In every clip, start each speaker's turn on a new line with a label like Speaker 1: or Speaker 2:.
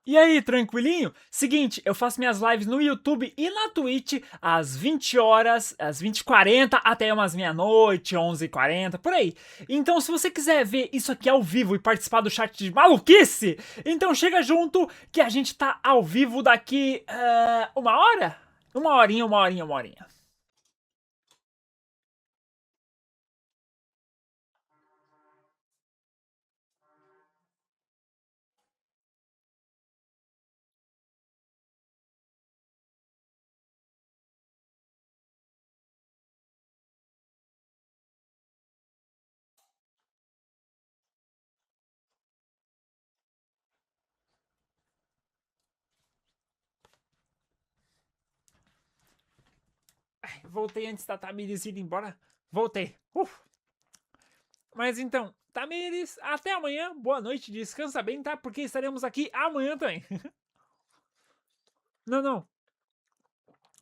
Speaker 1: E aí, tranquilinho? Seguinte, eu faço minhas lives no YouTube e na Twitch às 20 horas, às 20h40 até umas meia-noite, 11h40, por aí. Então, se você quiser ver isso aqui ao vivo e participar do chat de maluquice, então chega junto que a gente tá ao vivo daqui uma hora? Uma horinha, uma horinha, uma horinha. Voltei antes da Tamires ir embora. Voltei. Mas então, Tamires, até amanhã. Boa noite, descansa bem, tá? Porque estaremos aqui amanhã também. Não, não.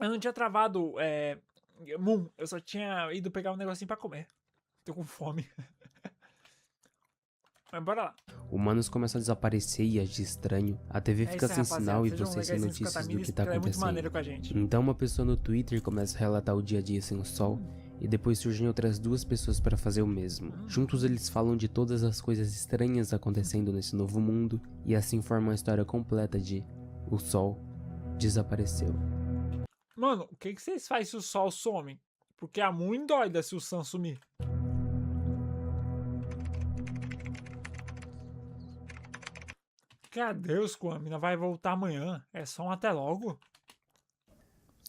Speaker 1: Eu não tinha travado Moon. Eu só tinha ido pegar um negocinho pra comer. Tô com fome. Mas bora lá.
Speaker 2: Humanos começam a desaparecer e agir estranho. A TV
Speaker 1: É
Speaker 2: fica
Speaker 1: isso aí,
Speaker 2: sem
Speaker 1: rapaziada.
Speaker 2: sinal e
Speaker 1: Sejam
Speaker 2: você sem
Speaker 1: legaisinhos com a
Speaker 2: notícias do
Speaker 1: Tamires,
Speaker 2: que tá
Speaker 1: porque ela é muito
Speaker 2: acontecendo.
Speaker 1: maneira com a gente.
Speaker 2: Então uma pessoa no Twitter começa a relatar o dia a dia sem o sol, e depois surgem outras duas pessoas para fazer o mesmo. Juntos eles falam de todas as coisas estranhas acontecendo nesse novo mundo, e assim formam a história completa de O Sol Desapareceu.
Speaker 1: Mano, o que vocês fazem se o sol some? Porque a Moon endoida se o Sun sumir. Que adeus, a mina vai voltar amanhã. É só um até logo.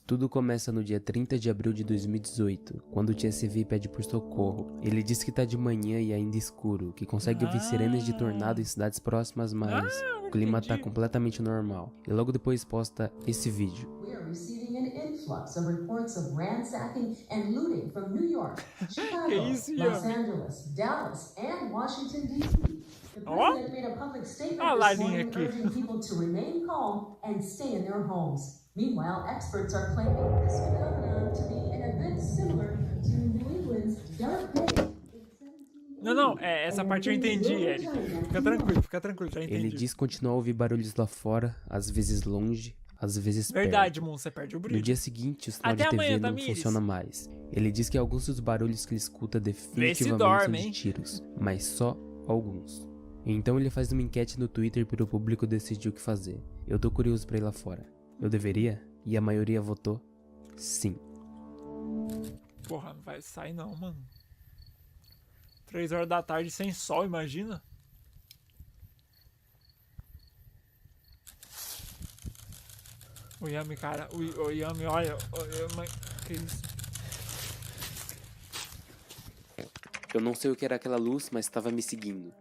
Speaker 2: Tudo começa no dia 30 de abril de 2018, quando o TSV pede por socorro. Ele diz que tá de manhã e ainda escuro, que consegue ouvir sirenes de tornado em cidades próximas, mas o clima tá completamente normal. E logo depois posta esse vídeo.
Speaker 3: We are receiving an influx of reports of ransacking and looting from New York, Chicago,
Speaker 1: isso,
Speaker 3: Los
Speaker 1: Yami?
Speaker 3: Angeles, Dallas, and Washington, D.C. The
Speaker 1: Ó,
Speaker 3: president made a public
Speaker 1: a
Speaker 3: statement this
Speaker 1: Larinha
Speaker 3: morning
Speaker 1: aqui.
Speaker 3: urging people to remain calm and stay in their homes. Meanwhile, experts are claiming this phenomenon to be an event similar to New England's Dark Day.
Speaker 1: Não, não, essa parte eu entendi, Eric. Fica tranquilo, já entendi.
Speaker 2: Ele diz continuar a ouvir barulhos lá fora, às vezes longe, às vezes
Speaker 1: Verdade,
Speaker 2: perto.
Speaker 1: Moon, você perde o brilho.
Speaker 2: No dia seguinte, o sinal
Speaker 1: Até
Speaker 2: de TV
Speaker 1: amanhã,
Speaker 2: não
Speaker 1: Tamires.
Speaker 2: funciona mais. Ele diz que alguns dos barulhos que ele escuta
Speaker 1: Vê se
Speaker 2: definitivamente
Speaker 1: dorme,
Speaker 2: são
Speaker 1: hein?
Speaker 2: de tiros, mas só alguns. Então ele faz uma enquete no Twitter para o público decidir o que fazer. Eu tô curioso pra ir lá fora. Eu deveria? E a maioria votou sim.
Speaker 1: Porra, não vai sair não, mano. 3 horas da tarde sem sol, imagina. O Yami, cara. O Yami, olha. Que isso?
Speaker 2: Eu não sei o que era aquela luz, mas estava me seguindo.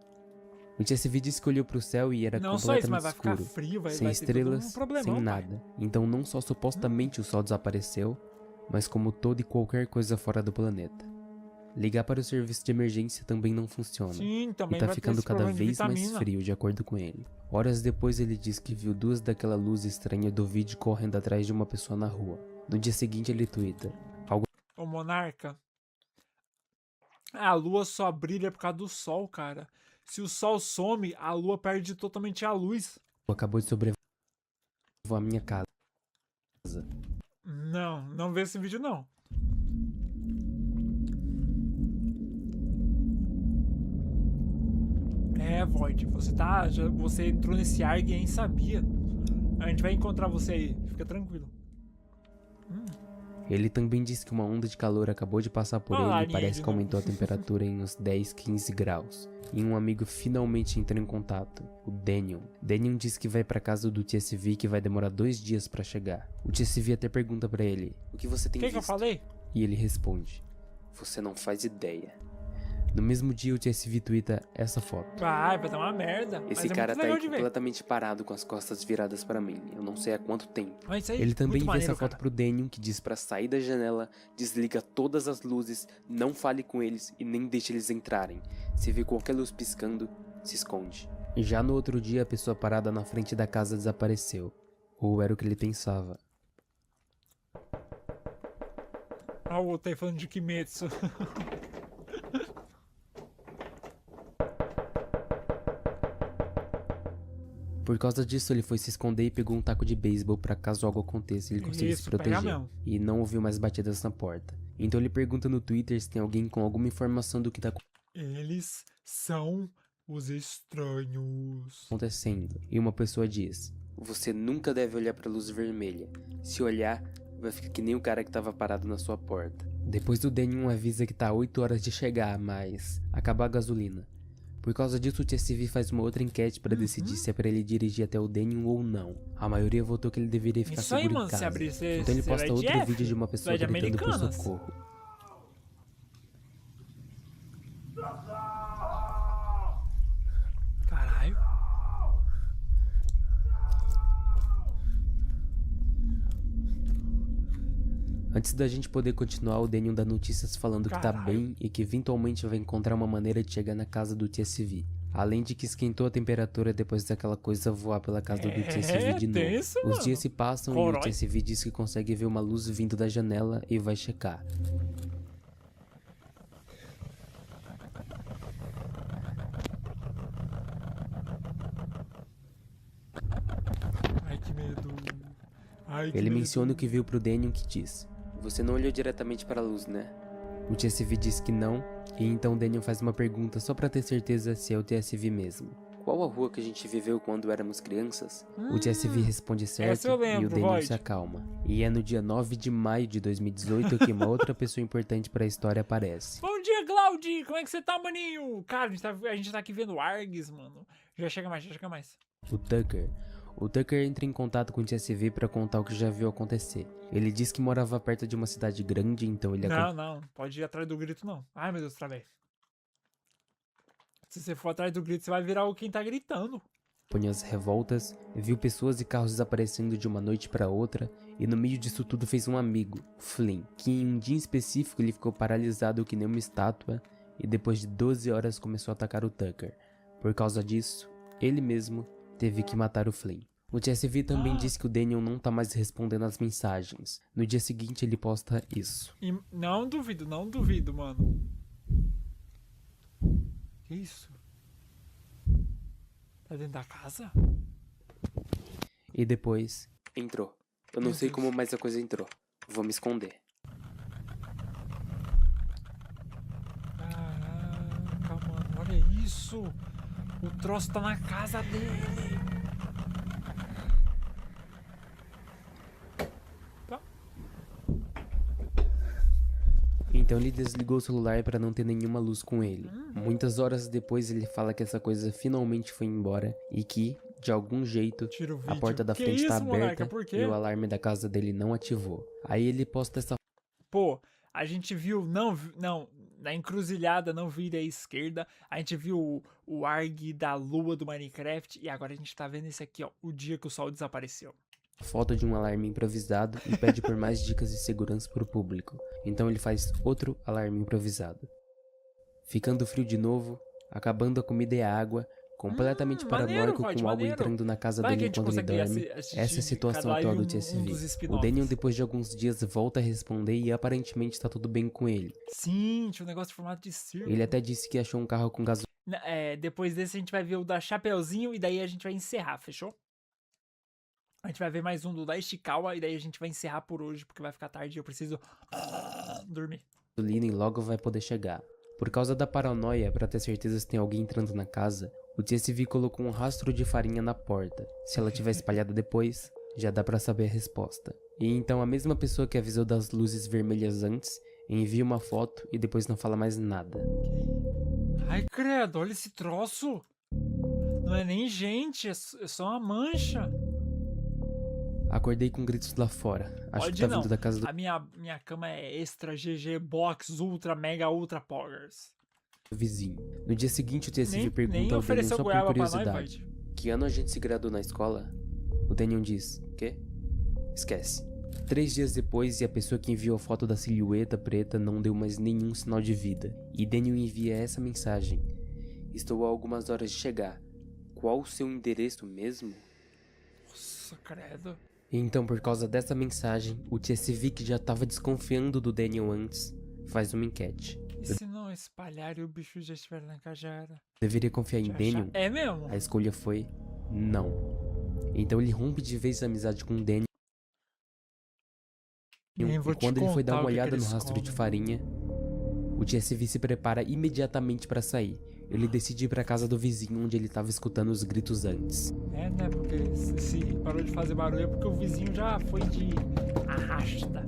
Speaker 2: O TSV disse que olhou pro céu e era
Speaker 1: Não só isso, mas
Speaker 2: completamente
Speaker 1: vai ficar
Speaker 2: escuro,
Speaker 1: frio, vai
Speaker 2: sem
Speaker 1: ter todo
Speaker 2: estrelas,
Speaker 1: um problemão,
Speaker 2: sem
Speaker 1: pai.
Speaker 2: nada. Então não só supostamente o sol desapareceu, mas como toda e qualquer coisa fora do planeta. Ligar para o serviço de emergência também não funciona.
Speaker 1: Sim,
Speaker 2: E
Speaker 1: também
Speaker 2: tá
Speaker 1: vai ter
Speaker 2: ficando
Speaker 1: esse
Speaker 2: cada
Speaker 1: problema de
Speaker 2: vez mais
Speaker 1: vitamina.
Speaker 2: frio, de acordo com ele. Horas depois ele diz que viu duas daquela luz estranha do vídeo correndo atrás de uma pessoa na rua. No dia seguinte ele tuita:
Speaker 1: Ô, Monarca. A lua só brilha por causa do sol, cara. Se o sol some, a lua perde totalmente a luz.
Speaker 2: acabou de sobrevoar a minha casa.
Speaker 1: Não, não vê esse vídeo não. Void, você entrou nesse ARG e nem sabia. A gente vai encontrar você aí, fica tranquilo.
Speaker 2: Ele também disse que uma onda de calor acabou de passar por
Speaker 1: Olha lá,
Speaker 2: ele e parece
Speaker 1: Ned,
Speaker 2: que aumentou a temperatura em uns 10, 15 graus. E um amigo finalmente entrou em contato, o Daniel. Daniel disse que vai pra casa do TSV e que vai demorar 2 dias pra chegar. O TSV até pergunta pra ele: o que você tem
Speaker 1: O que
Speaker 2: visto?
Speaker 1: eu falei?
Speaker 2: E ele responde: você não faz ideia. No mesmo dia o TSV twitta essa foto.
Speaker 1: Vai dar uma merda.
Speaker 2: Esse
Speaker 1: mas
Speaker 2: cara
Speaker 1: é muito
Speaker 2: tá
Speaker 1: legal
Speaker 2: aí
Speaker 1: de ver.
Speaker 2: completamente parado com as costas viradas pra mim. Eu não sei há quanto tempo.
Speaker 1: Mas isso aí,
Speaker 2: Ele também
Speaker 1: muito
Speaker 2: envia essa
Speaker 1: maneiro,
Speaker 2: foto
Speaker 1: cara.
Speaker 2: pro Daniel, que diz pra sair da janela, desliga todas as luzes, não fale com eles e nem deixe eles entrarem. Se vê qualquer luz piscando, se esconde. E já no outro dia, a pessoa parada na frente da casa desapareceu. Ou era o que ele pensava.
Speaker 1: Olha o outro aí falando de Kimetsu.
Speaker 2: Por causa disso, ele foi se esconder e pegou um taco de beisebol pra caso algo aconteça ele conseguisse se
Speaker 1: Isso, pega
Speaker 2: proteger.
Speaker 1: mesmo.
Speaker 2: E não ouviu mais batidas na porta. Então ele pergunta no Twitter se tem alguém com alguma informação do que tá
Speaker 1: Eles são os estranhos.
Speaker 2: acontecendo. E uma pessoa diz: você nunca deve olhar pra luz vermelha. Se olhar, vai ficar que nem o cara que tava parado na sua porta. Depois o Daniel avisa que tá 8 horas de chegar, mas acabar a gasolina. Por causa disso, o TSV faz uma outra enquete pra decidir se é pra ele dirigir até o Daniel ou não. A maioria votou que ele deveria ficar
Speaker 1: Isso aí,
Speaker 2: seguro
Speaker 1: mano,
Speaker 2: em
Speaker 1: se
Speaker 2: casa.
Speaker 1: abrir,
Speaker 2: Então ele
Speaker 1: você
Speaker 2: posta
Speaker 1: vai de
Speaker 2: outro
Speaker 1: F,
Speaker 2: vídeo de uma
Speaker 1: vai
Speaker 2: pessoa
Speaker 1: de
Speaker 2: gritando por
Speaker 1: Americanas.
Speaker 2: socorro.
Speaker 1: Caralho.
Speaker 2: Antes da gente poder continuar, o Daniel dá notícias falando que tá
Speaker 1: Caralho.
Speaker 2: bem e que eventualmente vai encontrar uma maneira de chegar na casa do TSV. Além de que esquentou a temperatura depois daquela coisa voar pela casa do TSV de novo.
Speaker 1: tenso,
Speaker 2: Os
Speaker 1: mano.
Speaker 2: dias se passam e
Speaker 1: Corói.
Speaker 2: o TSV diz que consegue ver uma luz vindo da janela e vai checar.
Speaker 1: Ai, que medo. Ai, que
Speaker 2: Ele
Speaker 1: medo.
Speaker 2: menciona o que viu pro Daniel que diz: você não olhou diretamente para a luz, né? O TSV diz que não, e então Daniel faz uma pergunta só pra ter certeza se é o TSV mesmo. Qual a rua que a gente viveu quando éramos crianças? O TSV responde certo
Speaker 1: essa eu
Speaker 2: e
Speaker 1: lembro,
Speaker 2: o Daniel
Speaker 1: Void.
Speaker 2: se acalma. E é no dia 9 de maio de 2018 que uma outra pessoa importante pra história aparece.
Speaker 1: Bom dia, Claudi! Como é que você tá, maninho? Cara, a gente tá aqui vendo Args, mano. Já chega mais, já chega mais.
Speaker 2: O Tucker. O Tucker entra em contato com o TSV pra contar o que já viu acontecer. Ele diz que morava perto de uma cidade grande, então ele
Speaker 1: Não, pode ir atrás do grito, não. Ai, meu Deus, travei. Se você for atrás do grito, você vai virar o quem tá gritando.
Speaker 2: acompanhou as revoltas, viu pessoas e carros desaparecendo de uma noite para outra, e no meio disso tudo fez um amigo, Flynn, que em um dia específico ele ficou paralisado que nem uma estátua, e depois de 12 horas começou a atacar o Tucker. Por causa disso, ele mesmo teve que matar o Flynn. O TSV também disse que o Daniel não tá mais respondendo às mensagens. No dia seguinte ele posta isso.
Speaker 1: E não duvido, mano. Que isso? Tá dentro da casa?
Speaker 2: E depois, entrou. Eu não
Speaker 1: Meu
Speaker 2: sei
Speaker 1: Deus.
Speaker 2: como, mas a coisa entrou. Vou me esconder.
Speaker 1: Caraca, mano, olha isso. O troço tá na casa dele. Tá.
Speaker 2: Então ele desligou o celular para não ter nenhuma luz com ele. Muitas horas depois ele fala que essa coisa finalmente foi embora e que, de algum jeito,
Speaker 1: Tira o
Speaker 2: a
Speaker 1: vídeo.
Speaker 2: porta da
Speaker 1: Que
Speaker 2: frente tá
Speaker 1: isso, Monarca?
Speaker 2: aberta
Speaker 1: Por quê?
Speaker 2: e o alarme da casa dele não ativou. Aí ele posta essa
Speaker 1: Pô, a gente viu, não, na encruzilhada, não vira à esquerda, a gente viu o ARG da lua do Minecraft e agora a gente tá vendo esse aqui, ó, o dia que o sol desapareceu.
Speaker 2: foto de um alarme improvisado e pede por mais dicas de segurança pro público. Então ele faz outro alarme improvisado. Ficando frio de novo, acabando a comida e a água, completamente
Speaker 1: maneiro,
Speaker 2: paranoico
Speaker 1: Void,
Speaker 2: com algo
Speaker 1: maneiro.
Speaker 2: entrando na casa
Speaker 1: Vai que a
Speaker 2: dele
Speaker 1: gente
Speaker 2: enquanto ele
Speaker 1: consegue
Speaker 2: dorme.
Speaker 1: assistir
Speaker 2: Essa é a situação
Speaker 1: cada
Speaker 2: atual
Speaker 1: live
Speaker 2: do
Speaker 1: um
Speaker 2: TSV.
Speaker 1: dos
Speaker 2: O
Speaker 1: spin-offs.
Speaker 2: Daniel depois de alguns dias volta a responder e aparentemente tá tudo bem com ele.
Speaker 1: Sim, tinha um negócio de formato de círculo.
Speaker 2: Ele até disse que achou um carro com gasolina
Speaker 1: Depois desse a gente vai ver o da Chapeuzinho e daí a gente vai encerrar, fechou? A gente vai ver mais um do da Ishikawa e daí a gente vai encerrar por hoje porque vai ficar tarde e eu preciso dormir.
Speaker 2: e logo vai poder chegar. Por causa da paranoia, pra ter certeza se tem alguém entrando na casa, o TSV colocou um rastro de farinha na porta. Se ela tiver espalhada depois, já dá pra saber a resposta. E então a mesma pessoa que avisou das luzes vermelhas antes, envia uma foto e depois não fala mais nada.
Speaker 1: Ai, credo, olha esse troço. Não é nem gente, é só uma mancha.
Speaker 2: Acordei com gritos lá fora. Acho que
Speaker 1: Pode
Speaker 2: tá
Speaker 1: não.
Speaker 2: vindo da casa do
Speaker 1: A minha cama é extra GG Box Ultra Mega Ultra Poggers.
Speaker 2: vizinho. No dia seguinte o TSV
Speaker 1: Nem
Speaker 2: pergunta ao Daniel
Speaker 1: ofereceu
Speaker 2: só por
Speaker 1: goiaba pra nós,
Speaker 2: curiosidade.
Speaker 1: Void.
Speaker 2: Que ano a gente se graduou na escola? O Daniel diz, quê? Esquece. 3 dias depois, e a pessoa que enviou a foto da silhueta preta não deu mais nenhum sinal de vida. E Daniel envia essa mensagem. Estou a algumas horas de chegar. Qual o seu endereço mesmo?
Speaker 1: Nossa, credo.
Speaker 2: Então, por causa dessa mensagem, o TSV, que já estava desconfiando do Daniel antes, faz uma enquete.
Speaker 1: E se não espalhar e o bicho já estiver na casa, já era.
Speaker 2: Deveria confiar em
Speaker 1: Já
Speaker 2: Daniel?
Speaker 1: É mesmo?
Speaker 2: A escolha foi não. Então ele rompe de vez a amizade com Daniel.
Speaker 1: Nem
Speaker 2: E
Speaker 1: vou te
Speaker 2: quando ele foi
Speaker 1: contar
Speaker 2: dar
Speaker 1: o
Speaker 2: uma
Speaker 1: que que
Speaker 2: olhada no
Speaker 1: eles
Speaker 2: rastro de
Speaker 1: comem.
Speaker 2: farinha, o TSV se prepara imediatamente para sair. Ele decide ir para casa do vizinho onde ele estava escutando os gritos antes.
Speaker 1: É, né? Porque se parou de fazer barulho é porque o vizinho já foi de arrasta.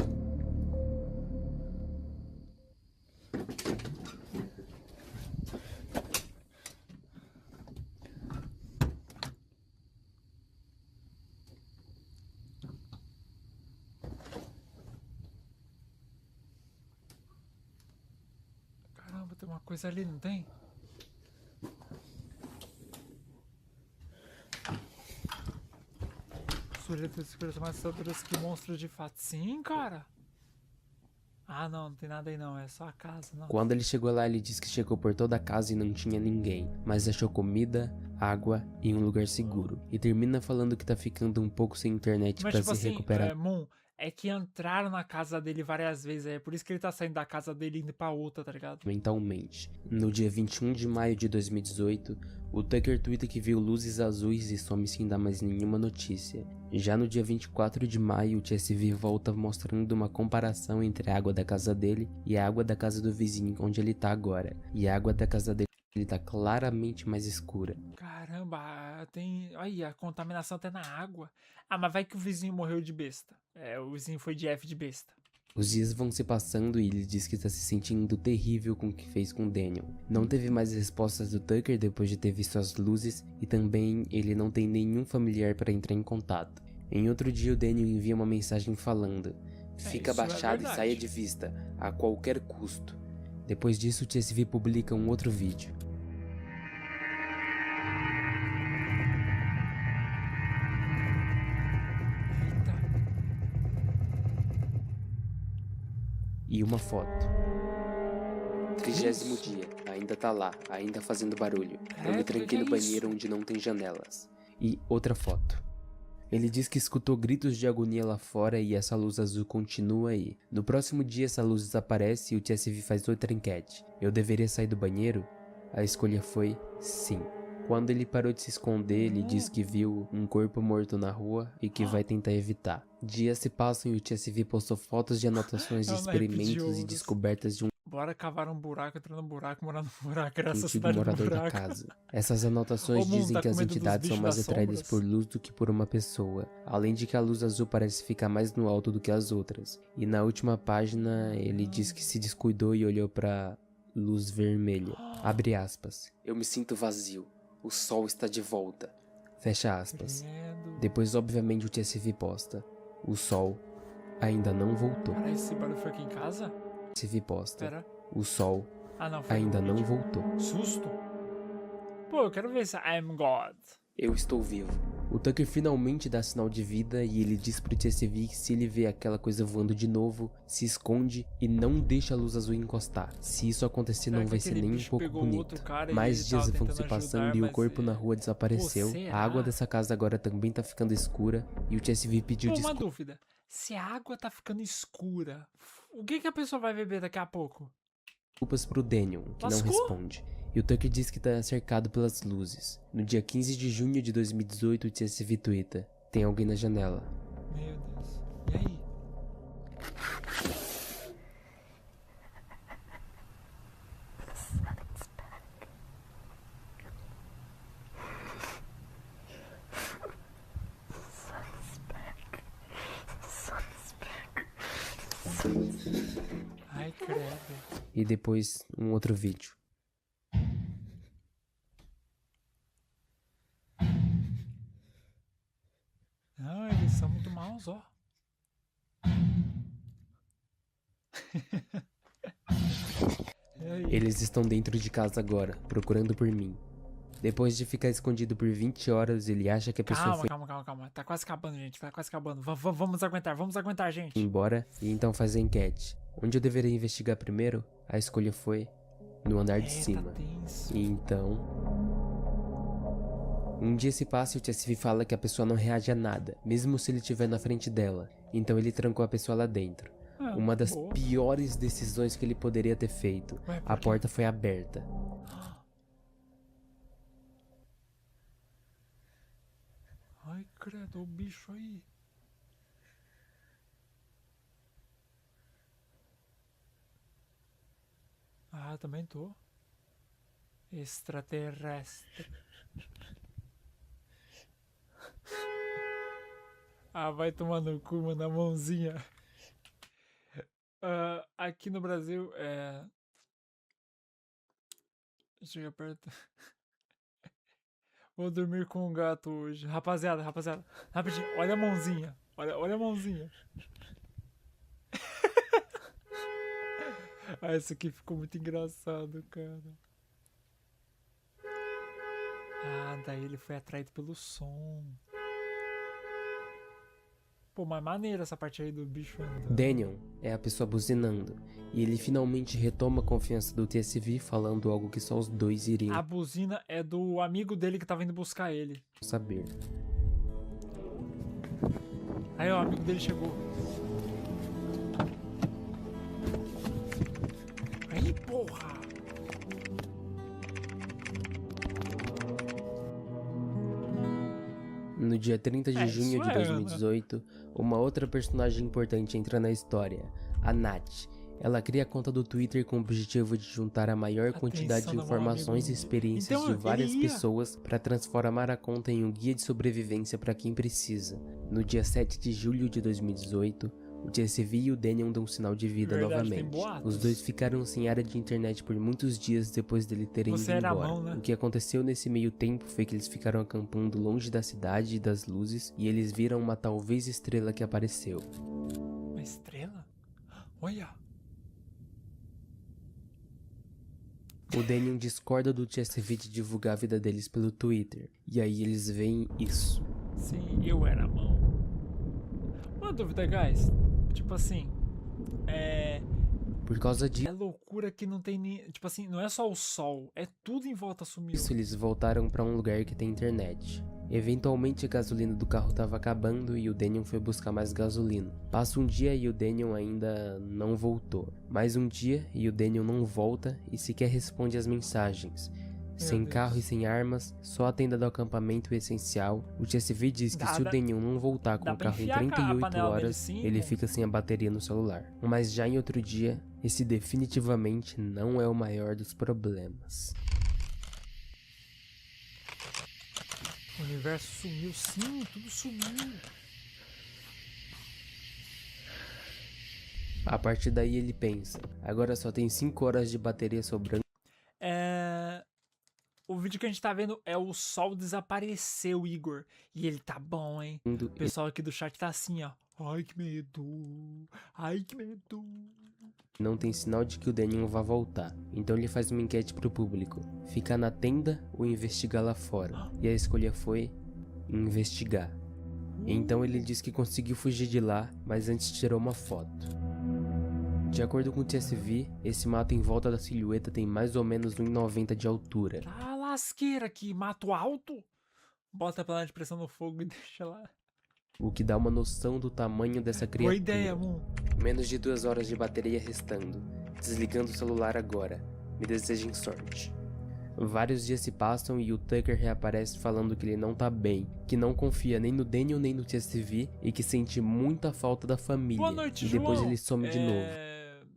Speaker 1: Caramba, tem uma coisa ali, não tem? Sujeito secreto mais assustadoras que monstros de fato. Sim, cara. Ah, não tem nada aí não. É só a casa, não.
Speaker 2: Quando ele chegou lá, ele disse que checou por toda a casa e não tinha ninguém, mas achou comida, água e um lugar seguro. E termina falando que tá ficando um pouco sem internet
Speaker 1: Mas
Speaker 2: para
Speaker 1: tipo
Speaker 2: se
Speaker 1: assim,
Speaker 2: recuperar
Speaker 1: Moon, é que entraram na casa dele várias vezes. É por isso que ele tá saindo da casa dele e indo pra outra, tá ligado?
Speaker 2: mentalmente. No dia 21 de maio de 2018, o Tucker twitta que viu luzes azuis e some sem dar mais nenhuma notícia. Já no dia 24 de maio, o TSV volta mostrando uma comparação entre a água da casa dele e a água da casa do vizinho onde ele tá agora. E a água da casa dele tá claramente mais escura.
Speaker 1: Caramba, tem. Aí, a contaminação até na água. Ah, mas vai que o vizinho morreu de besta. É, o vizinho foi de F de besta.
Speaker 2: Os dias vão se passando e ele diz que está se sentindo terrível com o que fez com Daniel. Não teve mais respostas do Tucker depois de ter visto as luzes e também ele não tem nenhum familiar para entrar em contato. Em outro dia o Daniel envia uma mensagem falando: "Fica
Speaker 1: isso é
Speaker 2: abaixado e
Speaker 1: verdade.
Speaker 2: saia de vista, a qualquer custo." Depois disso o TSV publica um outro vídeo.
Speaker 1: Eita.
Speaker 2: E uma foto. 30º
Speaker 1: Isso.
Speaker 2: dia, ainda tá lá, ainda fazendo barulho. Eu me
Speaker 1: É,
Speaker 2: tranquei no
Speaker 1: que é
Speaker 2: banheiro
Speaker 1: isso?
Speaker 2: onde não tem janelas. E outra foto. Ele diz que escutou gritos de agonia lá fora e essa luz azul continua aí. No próximo dia essa luz desaparece e o TSV faz outra enquete. Eu deveria sair do banheiro? A escolha foi sim. Quando ele parou de se esconder, ele diz que viu um corpo morto na rua e que vai tentar evitar. Dias se passam e o TSV postou fotos de anotações de
Speaker 1: É um naipe de
Speaker 2: experimentos e
Speaker 1: ouros.
Speaker 2: descobertas de um
Speaker 1: Bora cavar um buraco, entrar no buraco, morar no buraco. Era essa
Speaker 2: antigo
Speaker 1: cidade do
Speaker 2: morador da
Speaker 1: buraco.
Speaker 2: casa. Essas anotações
Speaker 1: Ô, Moon,
Speaker 2: dizem
Speaker 1: tá
Speaker 2: que
Speaker 1: com
Speaker 2: as
Speaker 1: medo dos
Speaker 2: entidades são
Speaker 1: bichos
Speaker 2: mais
Speaker 1: das
Speaker 2: atraídas
Speaker 1: sombras?
Speaker 2: por luz do que por uma pessoa, além de que a luz azul parece ficar mais no alto do que as outras. E na última página ele diz que se descuidou e olhou pra luz vermelha. Abre aspas. Eu me sinto vazio. O sol está de volta. Fecha aspas.
Speaker 1: Credo.
Speaker 2: Depois obviamente o TSV posta. O sol ainda não voltou.
Speaker 1: Cara, esse barulho foi aqui em casa?
Speaker 2: TSV posta.
Speaker 1: Pera.
Speaker 2: O sol
Speaker 1: Ah, não, foi
Speaker 2: ainda
Speaker 1: no
Speaker 2: não
Speaker 1: vídeo.
Speaker 2: voltou.
Speaker 1: Susto. Pô, eu quero ver se I'm God.
Speaker 2: Eu estou vivo. O Tucker finalmente dá sinal de vida e ele diz pro TSV que se ele vê aquela coisa voando de novo, se esconde e não deixa a luz azul encostar. Se isso acontecer
Speaker 1: Será
Speaker 2: não
Speaker 1: que
Speaker 2: vai ser
Speaker 1: aquele
Speaker 2: nem um
Speaker 1: bicho
Speaker 2: pouco
Speaker 1: pegou
Speaker 2: bonito.
Speaker 1: outro cara e
Speaker 2: Mais
Speaker 1: ele
Speaker 2: dias
Speaker 1: tava
Speaker 2: vão se
Speaker 1: tentando
Speaker 2: passando
Speaker 1: ajudar,
Speaker 2: e o
Speaker 1: mas,
Speaker 2: corpo na rua desapareceu.
Speaker 1: Pô, será?
Speaker 2: A água dessa casa agora também tá ficando escura e o TSV pediu
Speaker 1: Pô, uma
Speaker 2: desculpas
Speaker 1: dúvida. Se a água tá ficando escura, o que a pessoa vai beber daqui a pouco?
Speaker 2: pro Daniel, que não
Speaker 1: Lascou?
Speaker 2: responde. E o Tucker diz que tá cercado pelas luzes. No dia 15 de junho de 2018, o TSV twitta: tem alguém na janela.
Speaker 1: Meu Deus. E aí? Ai, credo.
Speaker 2: E depois um outro vídeo.
Speaker 1: Não, eles são muito maus, ó. E aí?
Speaker 2: Eles estão dentro de casa agora, procurando por mim. Depois de ficar escondido por 20 horas, ele acha que a pessoa foi
Speaker 1: Calma. Tá quase acabando, gente. Tá quase acabando. Vamos aguentar, gente.
Speaker 2: embora e então faz a enquete. Onde eu deveria investigar primeiro? A escolha foi no andar de
Speaker 1: Eita,
Speaker 2: cima.
Speaker 1: tenso.
Speaker 2: E então... Um dia se passa e o TSV fala que a pessoa não reage a nada, mesmo se ele estiver na frente dela. Então ele trancou a pessoa lá dentro.
Speaker 1: Ah,
Speaker 2: Uma das
Speaker 1: boa.
Speaker 2: piores decisões que ele poderia ter feito.
Speaker 1: Ué, por
Speaker 2: A
Speaker 1: quê?
Speaker 2: porta foi aberta.
Speaker 1: Ai, Ai, credo, o bicho aí. Ah, também tô. Extraterrestre. Ah, vai tomar no cu, mano, a mãozinha. Aqui no Brasil, chega perto. Vou dormir com um gato hoje. Rapaziada, rapidinho, olha a mãozinha. Olha a mãozinha. Ah, esse aqui ficou muito engraçado, cara. Ah, daí ele foi atraído pelo som. Pô, mas maneira essa parte aí do bicho andando.
Speaker 2: Daniel é a pessoa buzinando, e ele finalmente retoma a confiança do TSV falando algo que só os dois iriam
Speaker 1: A buzina é do amigo dele que tava indo buscar ele.
Speaker 2: saber.
Speaker 1: Aí, ó, o amigo dele chegou. Aí, porra!
Speaker 2: No dia 30 de junho
Speaker 1: isso
Speaker 2: de
Speaker 1: é,
Speaker 2: 2018, uma outra personagem importante entra na história, a Nath. Ela cria a conta do Twitter com o objetivo de juntar a maior quantidade de
Speaker 1: no meu
Speaker 2: informações e
Speaker 1: amigo.
Speaker 2: experiências
Speaker 1: Então,
Speaker 2: de várias
Speaker 1: ele ia.
Speaker 2: pessoas para transformar a conta em um guia de sobrevivência para quem precisa. No dia 7 de julho de 2018, o TSV e o Daniel dão sinal de vida
Speaker 1: Verdade, tem
Speaker 2: novamente.
Speaker 1: boatos.
Speaker 2: Os dois ficaram sem área de internet por muitos dias depois dele terem
Speaker 1: Você
Speaker 2: ido
Speaker 1: era a
Speaker 2: embora.
Speaker 1: mão, né?
Speaker 2: O que aconteceu nesse meio tempo foi que eles ficaram acampando longe da cidade e das luzes e eles viram uma talvez estrela que apareceu.
Speaker 1: Uma estrela? Olha!
Speaker 2: O Daniel discorda do TSV de divulgar a vida deles pelo Twitter, e aí eles veem isso.
Speaker 1: Sim, eu era a mão. Uma dúvida, guys. Tipo assim,
Speaker 2: Por causa disso,
Speaker 1: é loucura que não tem nem. Tipo assim, não é só o sol, é tudo em volta sumiu.
Speaker 2: eles voltaram para um lugar que tem internet. Eventualmente a gasolina do carro estava acabando e o Daniel foi buscar mais gasolina. Passa um dia e o Daniel ainda não voltou. Mais um dia e o Daniel não volta e sequer responde às mensagens. Sem
Speaker 1: Deus.
Speaker 2: carro e sem armas, só a tenda do acampamento essencial. O TSV diz que
Speaker 1: Dá-
Speaker 2: se o
Speaker 1: dá-
Speaker 2: Daniel não voltar com
Speaker 1: dá
Speaker 2: o
Speaker 1: pra
Speaker 2: carro em
Speaker 1: enfiar a
Speaker 2: 38
Speaker 1: panela dele
Speaker 2: horas,
Speaker 1: sim,
Speaker 2: ele
Speaker 1: irmão.
Speaker 2: fica sem a bateria no celular. Mas já em outro dia, esse definitivamente não é o maior dos problemas.
Speaker 1: O universo sumiu, sim, tudo sumiu.
Speaker 2: A partir daí ele pensa, agora só tem 5 horas de bateria sobrando.
Speaker 1: O vídeo que a gente tá vendo é o sol desapareceu, Igor. E ele tá bom, hein? O pessoal aqui do chat tá assim, ó. Ai, que medo. Ai, que medo.
Speaker 2: Não tem sinal de que o Daniel vá voltar. Então ele faz uma enquete pro público. Ficar na tenda ou investigar lá fora? E a escolha foi investigar. Então ele diz que conseguiu fugir de lá, mas antes tirou uma foto. De acordo com o TSV, esse mato em volta da silhueta tem mais ou menos 1,90 de altura.
Speaker 1: Tá lasqueira aqui, mato alto. Bota a panela de pressão no fogo e deixa lá.
Speaker 2: O que dá uma noção do tamanho dessa
Speaker 1: Boa
Speaker 2: criatura.
Speaker 1: ideia, Moon.
Speaker 2: Menos de 2 horas de bateria restando. Desligando o celular agora. Me desejem sorte. Vários dias se passam e o Tucker reaparece falando que ele não tá bem, que não confia nem no Daniel nem no TSV e que sente muita falta da família.
Speaker 1: Boa noite,
Speaker 2: e depois
Speaker 1: João.
Speaker 2: ele some de novo.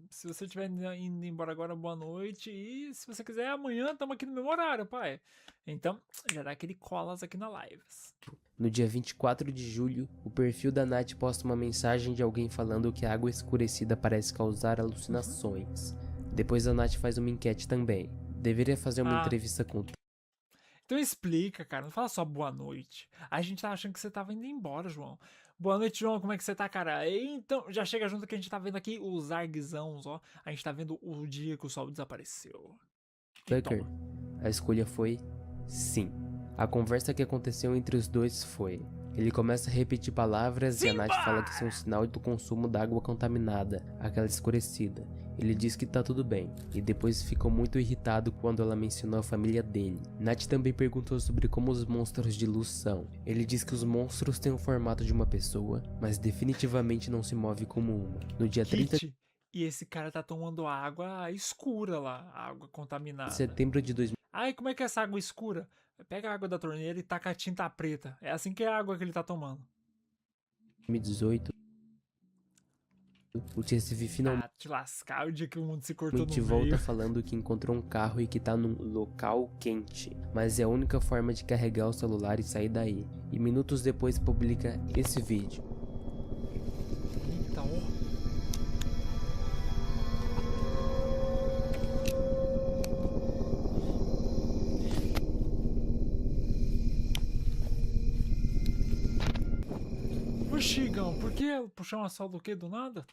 Speaker 1: Se você estiver indo embora agora, boa noite. E se você quiser, amanhã estamos aqui no mesmo horário, pai. Então, já dá aquele colas aqui na lives.
Speaker 2: No dia 24 de julho, o perfil da Nath posta uma mensagem de alguém falando que a água escurecida parece causar alucinações. Depois a Nath faz uma enquete também. Deveria fazer uma entrevista com o
Speaker 1: Então explica, cara. Não fala só boa noite. A gente tá achando que você tava indo embora, João. Boa noite, João. Como é que você tá, cara? Então, já chega junto que a gente tá vendo aqui os argzãos, ó. A gente tá vendo o dia que o sol desapareceu.
Speaker 2: Tucker.
Speaker 1: Então,
Speaker 2: A escolha foi sim. A conversa que aconteceu entre os dois foi: ele começa a repetir palavras e a Nath fala que isso é um sinal do consumo da água contaminada, aquela escurecida. Ele diz que tá tudo bem, e depois ficou muito irritado quando ela mencionou a família dele. Nath também perguntou sobre como os monstros de luz são. Ele diz que os monstros têm o formato de uma pessoa, mas definitivamente não se move como uma. No dia 30 de
Speaker 1: e esse cara tá tomando água escura lá, água contaminada.
Speaker 2: setembro de 2000,
Speaker 1: Ai, como é que é essa água escura? Pega a água da torneira e taca a tinta preta. É assim que é a água que ele tá tomando.
Speaker 2: 2018, o TSV finalmente
Speaker 1: Ah, te lascar o dia que o mundo se cortou no
Speaker 2: volta
Speaker 1: meio.
Speaker 2: falando que encontrou um carro e que tá num local quente, mas é a única forma de carregar o celular e sair daí. E minutos depois publica esse vídeo.
Speaker 1: Eita, ó. Oxi, Igão, por que puxar uma sal do que do nada?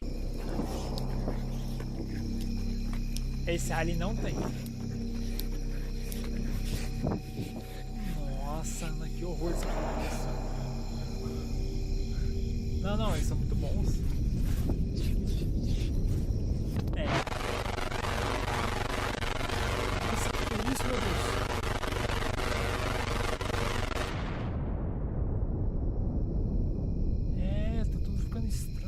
Speaker 1: Esse ali não tem. Nossa, Ana, que horror esse isso. Não, eles são muito bons. É. Nossa, que isso, meu Deus? É, tá tudo ficando estranho.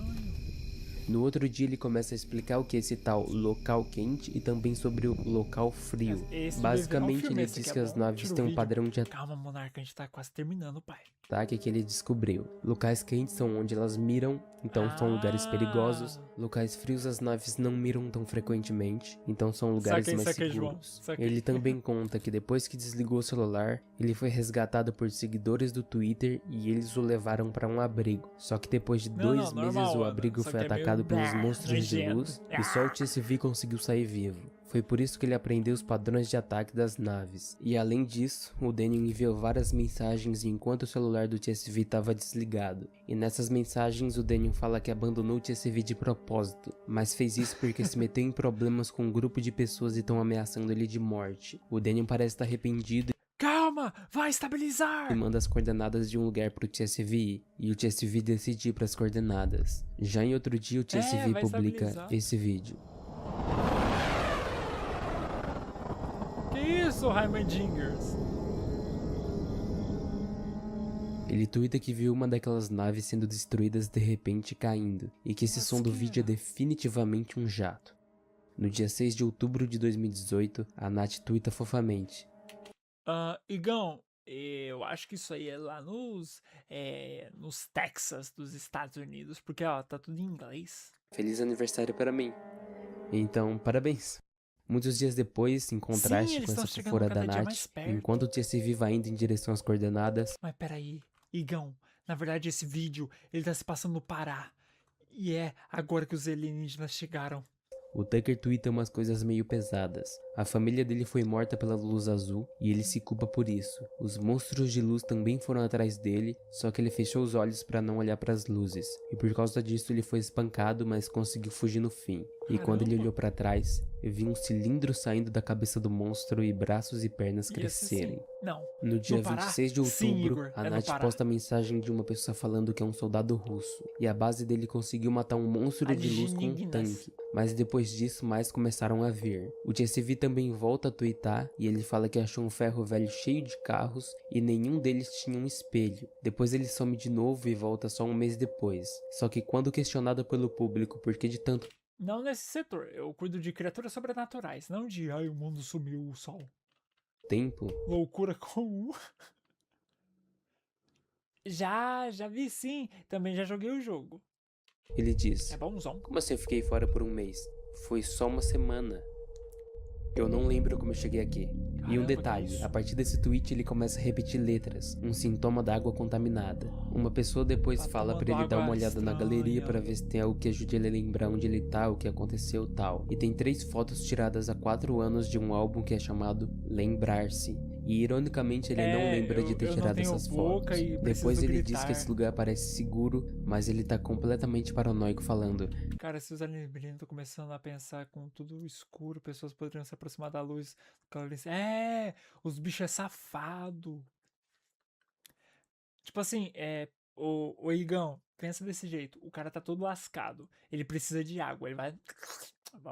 Speaker 2: No outro dia ele começa a explicar o que é esse tal local quente e também sobre o local frio.
Speaker 1: Esse
Speaker 2: Basicamente
Speaker 1: filme,
Speaker 2: ele
Speaker 1: esse
Speaker 2: diz
Speaker 1: aqui
Speaker 2: que
Speaker 1: é
Speaker 2: as
Speaker 1: bom.
Speaker 2: naves
Speaker 1: Tira o
Speaker 2: têm um
Speaker 1: vídeo.
Speaker 2: padrão de
Speaker 1: Calma, Monarca, a gente tá quase terminando, pai.
Speaker 2: ataque que ele descobriu. Locais quentes são onde elas miram, então são lugares perigosos. Locais frios as naves não miram tão frequentemente, então são lugares mais
Speaker 1: Saquei, João.
Speaker 2: seguros.
Speaker 1: Saquei.
Speaker 2: Ele também conta que depois que desligou o celular, ele foi resgatado por seguidores do Twitter e eles o levaram para um abrigo. Só que depois de
Speaker 1: Não,
Speaker 2: 2 meses
Speaker 1: normal,
Speaker 2: o
Speaker 1: Ana.
Speaker 2: abrigo
Speaker 1: Só
Speaker 2: foi
Speaker 1: que é meio
Speaker 2: atacado pelos monstros de
Speaker 1: nojento.
Speaker 2: luz e só o TSV conseguiu sair vivo. Foi por isso que ele aprendeu os padrões de ataque das naves. E além disso, o Daniel enviou várias mensagens enquanto o celular do TSV estava desligado. E nessas mensagens o Daniel fala que abandonou o TSV de propósito, mas fez isso porque se meteu em problemas com um grupo de pessoas e estão ameaçando ele de morte. O Daniel parece estar arrependido
Speaker 1: Calma, vai estabilizar!
Speaker 2: e manda as coordenadas de um lugar pro TSV ir, e o TSV decide ir pras coordenadas. Já em outro dia o TSV
Speaker 1: vai
Speaker 2: publica
Speaker 1: estabilizar.
Speaker 2: esse vídeo.
Speaker 1: Que isso, Heimerdingers?
Speaker 2: Ele tuita que viu uma daquelas naves sendo destruídas de repente caindo, e que esse som do vídeo é definitivamente um jato. No dia 6 de outubro de 2018, a Nath tuita fofamente.
Speaker 1: Igão, eu acho que isso aí é lá nos Texas dos Estados Unidos, porque ó, tá tudo em inglês.
Speaker 2: Feliz aniversário para mim. Então, parabéns. Muitos dias depois, em contraste
Speaker 1: eles
Speaker 2: com
Speaker 1: estão
Speaker 2: essa
Speaker 1: chegando
Speaker 2: fofura da
Speaker 1: cada dia
Speaker 2: Nath,
Speaker 1: mais perto.
Speaker 2: enquanto o TSV vai indo em direção às coordenadas,
Speaker 1: Mas peraí, Igão, na verdade esse vídeo, ele tá se passando no Pará. E é agora que os alienígenas chegaram.
Speaker 2: o Tucker tuita umas coisas meio pesadas. A família dele foi morta pela luz azul e ele se culpa por isso. Os monstros de luz também foram atrás dele, só que ele fechou os olhos para não olhar para as luzes. E por causa disso ele foi espancado, mas conseguiu fugir no fim. E quando ele olhou para trás, viu um cilindro saindo da cabeça do monstro e braços e pernas
Speaker 1: E esse
Speaker 2: crescerem.
Speaker 1: sim. Não.
Speaker 2: No dia
Speaker 1: Pará?
Speaker 2: 26 de outubro,
Speaker 1: Sim, Igor,
Speaker 2: a
Speaker 1: é no
Speaker 2: Nath
Speaker 1: Pará.
Speaker 2: posta a mensagem de uma pessoa falando que é um soldado russo. E a base dele conseguiu matar um monstro de luz com um
Speaker 1: Alienígenas.
Speaker 2: tanque. Mas depois disso, mais começaram a vir. O TSV também volta a twittar e ele fala que achou um ferro velho cheio de carros e nenhum deles tinha um espelho. Depois ele some de novo e volta só um mês depois. Só que quando questionado pelo público por que de tanto
Speaker 1: Não nesse setor. Eu cuido de criaturas sobrenaturais, não de ai, o mundo sumiu, o sol.
Speaker 2: tempo,
Speaker 1: Loucura comum. Já vi sim. Também já joguei o jogo.
Speaker 2: ele diz:
Speaker 1: É bonzão.
Speaker 2: como assim eu fiquei fora por um mês? Foi só uma semana. Eu não lembro como eu cheguei aqui. E
Speaker 1: Caramba,
Speaker 2: um
Speaker 1: que
Speaker 2: detalhe,
Speaker 1: isso?
Speaker 2: a partir desse tweet ele começa a repetir letras, um sintoma da água contaminada. Uma pessoa depois
Speaker 1: Tá
Speaker 2: fala pra
Speaker 1: tomando
Speaker 2: ele dar uma
Speaker 1: água
Speaker 2: olhada na galeria
Speaker 1: estranha.
Speaker 2: pra ver se tem algo que ajude ele a lembrar onde ele tá, o que aconteceu tal. E tem 3 fotos tiradas há 4 anos de um álbum que é chamado Lembrar-se. E ironicamente ele não lembra de ter
Speaker 1: eu não
Speaker 2: tirado
Speaker 1: tenho
Speaker 2: essas
Speaker 1: boca
Speaker 2: fotos.
Speaker 1: e
Speaker 2: Depois
Speaker 1: preciso
Speaker 2: ele diz
Speaker 1: gritar.
Speaker 2: que esse lugar parece seguro, mas ele tá completamente paranoico falando:
Speaker 1: Cara, se os alienígenas estão começando a pensar com tudo escuro, pessoas poderiam se aproximar da luz. Os bichos é safado. Tipo assim, o Igão, pensa desse jeito. O cara tá todo lascado. Ele precisa de água. Ele vai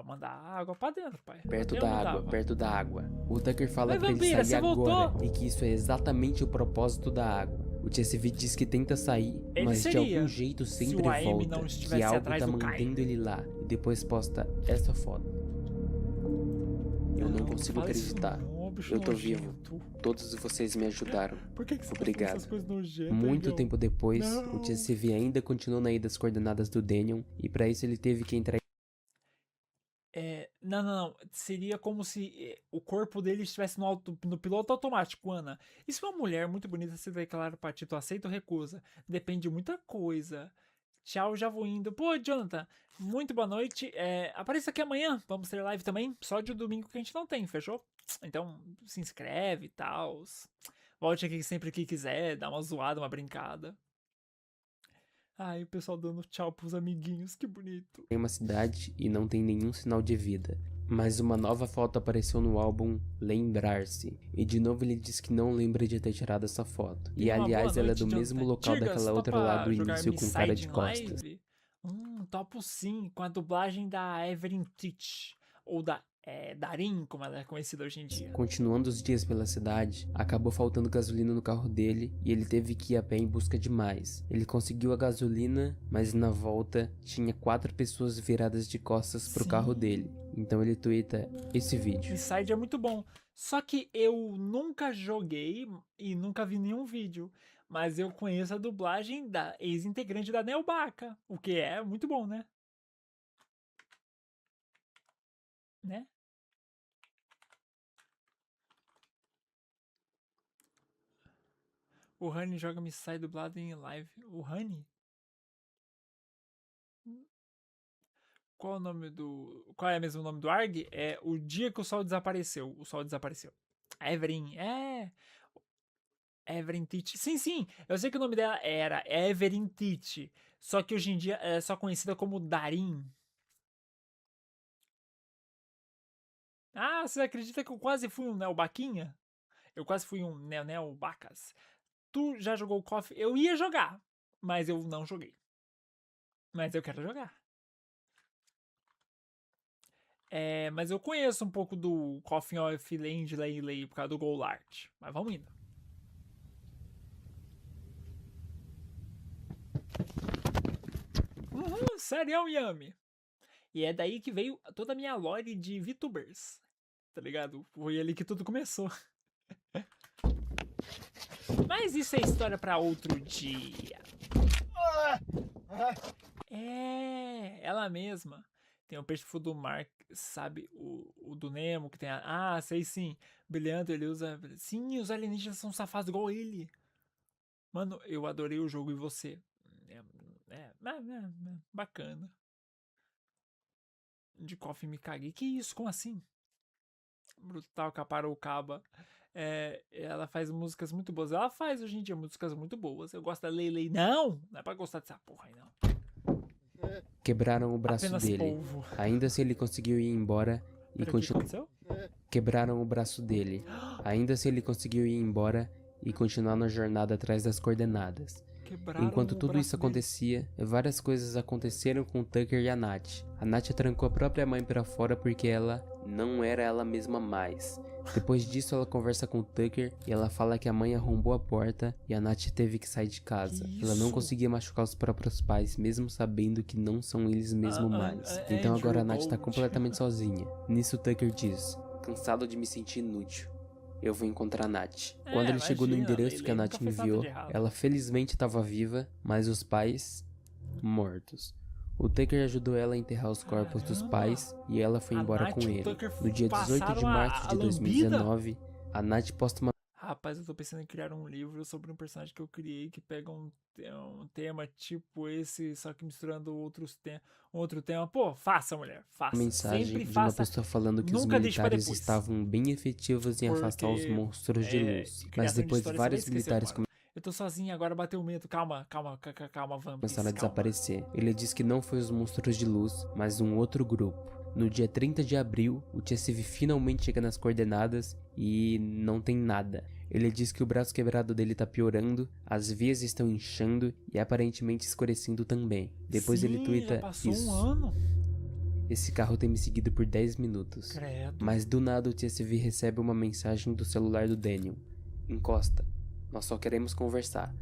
Speaker 1: mandar água pra dentro, pai.
Speaker 2: perto
Speaker 1: Eu
Speaker 2: da
Speaker 1: não
Speaker 2: água,
Speaker 1: dava.
Speaker 2: perto da água. O Tucker fala
Speaker 1: Mas,
Speaker 2: pra ele
Speaker 1: vampira,
Speaker 2: sair
Speaker 1: você
Speaker 2: agora
Speaker 1: voltou?
Speaker 2: e que isso é exatamente o propósito da água. O TSV diz que tenta sair,
Speaker 1: Ele
Speaker 2: mas de
Speaker 1: seria,
Speaker 2: algum jeito
Speaker 1: se
Speaker 2: sempre
Speaker 1: o AM
Speaker 2: volta,
Speaker 1: não
Speaker 2: que
Speaker 1: estivesse
Speaker 2: algo
Speaker 1: atrás
Speaker 2: tá
Speaker 1: do
Speaker 2: mantendo
Speaker 1: Caio.
Speaker 2: ele lá. E depois posta essa foto. Eu não consigo
Speaker 1: fala isso
Speaker 2: acreditar.
Speaker 1: não, um bicho
Speaker 2: Eu tô vivo.
Speaker 1: nojento.
Speaker 2: Todos vocês me ajudaram.
Speaker 1: Por que você tá
Speaker 2: Obrigado.
Speaker 1: fazendo essas coisas nojentas,
Speaker 2: Muito
Speaker 1: Igão?
Speaker 2: tempo depois,
Speaker 1: Não.
Speaker 2: o TSV ainda continuou na ida às coordenadas do Daniel, e pra isso ele teve que entrar
Speaker 1: Não. Seria como se o corpo dele estivesse no piloto automático, Ana. E se uma mulher muito bonita se declara pra ti, tu aceita ou recusa? Depende de muita coisa. Tchau, já vou indo. Pô, Jonathan, muito boa noite. Apareça aqui amanhã. Vamos ter live também. Só de domingo que a gente não tem, fechou? Então, se inscreve e tal. Volte aqui sempre que quiser. Dá uma zoada, uma brincada. Ai, o pessoal dando tchau pros amiguinhos. Que bonito.
Speaker 2: em uma cidade e não tem nenhum sinal de vida. Mas uma nova foto apareceu no álbum Lembrar-se, e de novo ele diz que não lembra de ter tirado essa foto. E
Speaker 1: Uma boa
Speaker 2: aliás, ela é do
Speaker 1: noite,
Speaker 2: mesmo
Speaker 1: Jonathan.
Speaker 2: local
Speaker 1: Tirgas,
Speaker 2: daquela outra
Speaker 1: topa
Speaker 2: lá do
Speaker 1: jogar
Speaker 2: início com cara de
Speaker 1: Misside em
Speaker 2: costas.
Speaker 1: live? Topo sim, com a dublagem da Evelyn Teach, ou da Darin, como ela é conhecida hoje em dia.
Speaker 2: Continuando os dias pela cidade, acabou faltando gasolina no carro dele e ele teve que ir a pé em busca de mais. Ele conseguiu a gasolina, mas na volta tinha 4 pessoas viradas de costas pro
Speaker 1: Sim.
Speaker 2: carro dele. Então ele tuita esse vídeo.
Speaker 1: Misside é muito bom, só que eu nunca joguei e nunca vi nenhum vídeo, mas eu conheço a dublagem da ex-integrante da Neobaca, o que é muito bom, né? Né? O Honey joga Misside dublado em live. O Honey? Qual é o nome do. Qual é mesmo o nome do ARG? É O Dia que o Sol Desapareceu. O Sol Desapareceu. Evelyn, Evelyn Teach. Sim, eu sei que o nome dela era Evelyn Teach. Só que hoje em dia ela é só conhecida como Darin. Ah, você acredita que eu quase fui um Neobaquinha? Eu quase fui um Neobacas. Tu já jogou KOF? Eu ia jogar, mas eu não joguei. Mas eu quero jogar. Mas eu conheço um pouco do Coffin of Land Lay por causa do Golart. Mas vamos indo. Sério, Yami. E é daí que veio toda a minha lore de VTubers. Tá ligado? Foi ali que tudo começou. Mas isso é história pra outro dia. Ela mesma. Tem o peixe do mar, sabe? O do Nemo, que tem a... Ah, sei sim. Brilhante, ele usa... Sim, os alienígenas são safados igual ele. Mano, eu adorei o jogo e você. Bacana. De Coffee me caguei. Que isso? Como assim? Brutal Caparoucaba. Ela faz músicas muito boas. Ela faz hoje em dia músicas muito boas. Eu gosto da Leilei. Não é pra gostar dessa porra aí, não.
Speaker 2: Quebraram o braço
Speaker 1: Apenas
Speaker 2: dele.
Speaker 1: polvo.
Speaker 2: Ainda assim ele conseguiu ir embora e
Speaker 1: Pera, o que
Speaker 2: continuar.
Speaker 1: aconteceu?
Speaker 2: Quebraram o braço dele. Ainda assim ele conseguiu ir embora e continuar na jornada atrás das coordenadas.
Speaker 1: Quebraram
Speaker 2: Enquanto
Speaker 1: o
Speaker 2: tudo
Speaker 1: braço
Speaker 2: isso
Speaker 1: dele.
Speaker 2: acontecia, várias coisas aconteceram com o Tucker e a Nath. A Nath trancou a própria mãe pra fora porque ela não era ela mesma mais. Depois disso ela conversa com o Tucker e ela fala que a mãe arrombou a porta e a Nath teve que sair de casa.
Speaker 1: Que
Speaker 2: Ela não
Speaker 1: isso?
Speaker 2: conseguia machucar os próprios pais, mesmo sabendo que não são eles mesmo mais. Então agora a Nath tá
Speaker 1: Andrew
Speaker 2: completamente sozinha. Nisso o Tucker diz: cansado de me sentir inútil. Eu vou encontrar a Nath. Quando ele chegou no
Speaker 1: imagina,
Speaker 2: endereço que a
Speaker 1: Leilei
Speaker 2: Nath
Speaker 1: nunca fez nada
Speaker 2: enviou,
Speaker 1: de errado.
Speaker 2: ela felizmente estava viva, mas os pais mortos. O Tucker ajudou ela a enterrar os corpos dos
Speaker 1: Caramba!
Speaker 2: pais e ela foi
Speaker 1: A
Speaker 2: embora
Speaker 1: Nath
Speaker 2: com
Speaker 1: e o
Speaker 2: ele.
Speaker 1: Tucker
Speaker 2: No dia 18 de
Speaker 1: passaram
Speaker 2: março
Speaker 1: a
Speaker 2: de
Speaker 1: lambida?
Speaker 2: 2019, a Nath posta uma
Speaker 1: Rapaz, eu tô pensando em criar um livro sobre um personagem que eu criei que pega um tema tipo esse, só que misturando outro tema. Pô, faça, mulher, faça.
Speaker 2: mensagem
Speaker 1: Sempre
Speaker 2: de uma
Speaker 1: faça.
Speaker 2: pessoa falando que os
Speaker 1: Nunca deixe pra
Speaker 2: militares
Speaker 1: depois.
Speaker 2: estavam bem efetivos em afastar os
Speaker 1: Porque,
Speaker 2: monstros de luz. Mas
Speaker 1: criação de
Speaker 2: depois
Speaker 1: história, você vai
Speaker 2: vários
Speaker 1: esquecer
Speaker 2: militares
Speaker 1: uma hora. Eu tô sozinho, agora bateu medo. Calma, Vampis,
Speaker 2: começaram a
Speaker 1: calma.
Speaker 2: desaparecer. Ele diz que não foi os monstros de luz, mas um outro grupo. No dia 30 de abril, o TSV finalmente chega nas coordenadas e não tem nada. Ele diz que o braço quebrado dele tá piorando, as vias estão inchando e aparentemente escurecendo também. Depois ele
Speaker 1: Sim,
Speaker 2: tuita
Speaker 1: já passou
Speaker 2: isso.
Speaker 1: um ano.
Speaker 2: Esse carro tem me seguido por 10 minutos.
Speaker 1: Credo.
Speaker 2: Mas do nada o TSV recebe uma mensagem do celular do Daniel. Encosta. Nós só queremos conversar.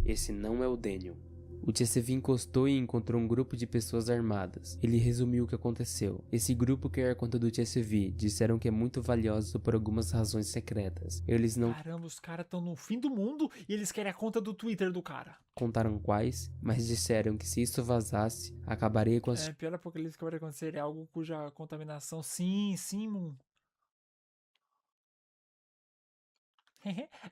Speaker 2: Esse não é o Daniel. O TSV encostou e encontrou um grupo de pessoas armadas. Ele resumiu o que aconteceu. Esse grupo quer a conta do TSV. Disseram que é muito valiosa por algumas razões secretas. Eles não
Speaker 1: Caramba, os caras estão no fim do mundo e eles querem a conta do Twitter do cara.
Speaker 2: contaram quais, mas disseram que se isso vazasse, acabaria com as
Speaker 1: É, pior apocalipse que vai acontecer é algo cuja contaminação... Sim, Moon.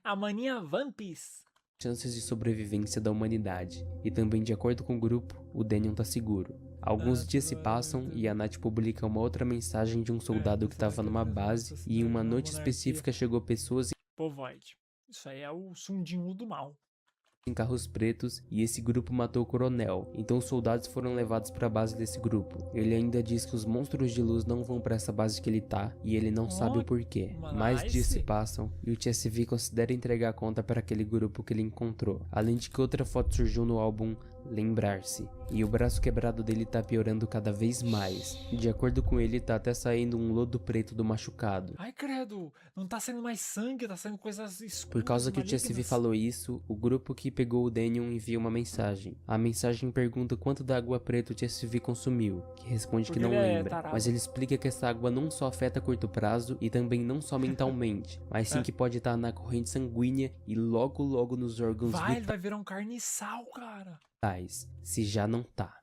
Speaker 1: A mania One Piece.
Speaker 2: chances de sobrevivência da humanidade. E também, de acordo com o grupo, o Daniel tá seguro. Alguns dias se passam e a Nath publica uma outra mensagem de um soldado que estava numa base e em uma noite específica chegou pessoas
Speaker 1: Pô, Void. Isso aí é o Sundinho do mal.
Speaker 2: em carros pretos e esse grupo matou o coronel. Então os soldados foram levados para a base desse grupo. Ele ainda diz que os monstros de luz não vão para essa base que ele tá e ele não sabe o porquê. Mais dias se passam e o TSV considera entregar a conta para aquele grupo que ele encontrou. Além de que outra foto surgiu no álbum Lembrar-se. E o braço quebrado dele tá piorando cada vez mais. De acordo com ele, tá até saindo um lodo preto do machucado.
Speaker 1: Ai, credo. Não tá saindo mais sangue, tá saindo coisas escuras.
Speaker 2: Por causa que o TSV
Speaker 1: malignas.
Speaker 2: falou isso, o grupo que pegou o Daniel envia uma mensagem. A mensagem pergunta quanto da água preta o TSV consumiu, que responde que
Speaker 1: Porque
Speaker 2: não
Speaker 1: ele é
Speaker 2: lembra.
Speaker 1: tarado.
Speaker 2: Mas ele explica que essa água não só afeta a curto prazo e também não só mentalmente, mas sim que pode estar na corrente sanguínea e logo logo nos órgãos
Speaker 1: Ele vai virar um carniçal, cara.
Speaker 2: vitais, se já não tá.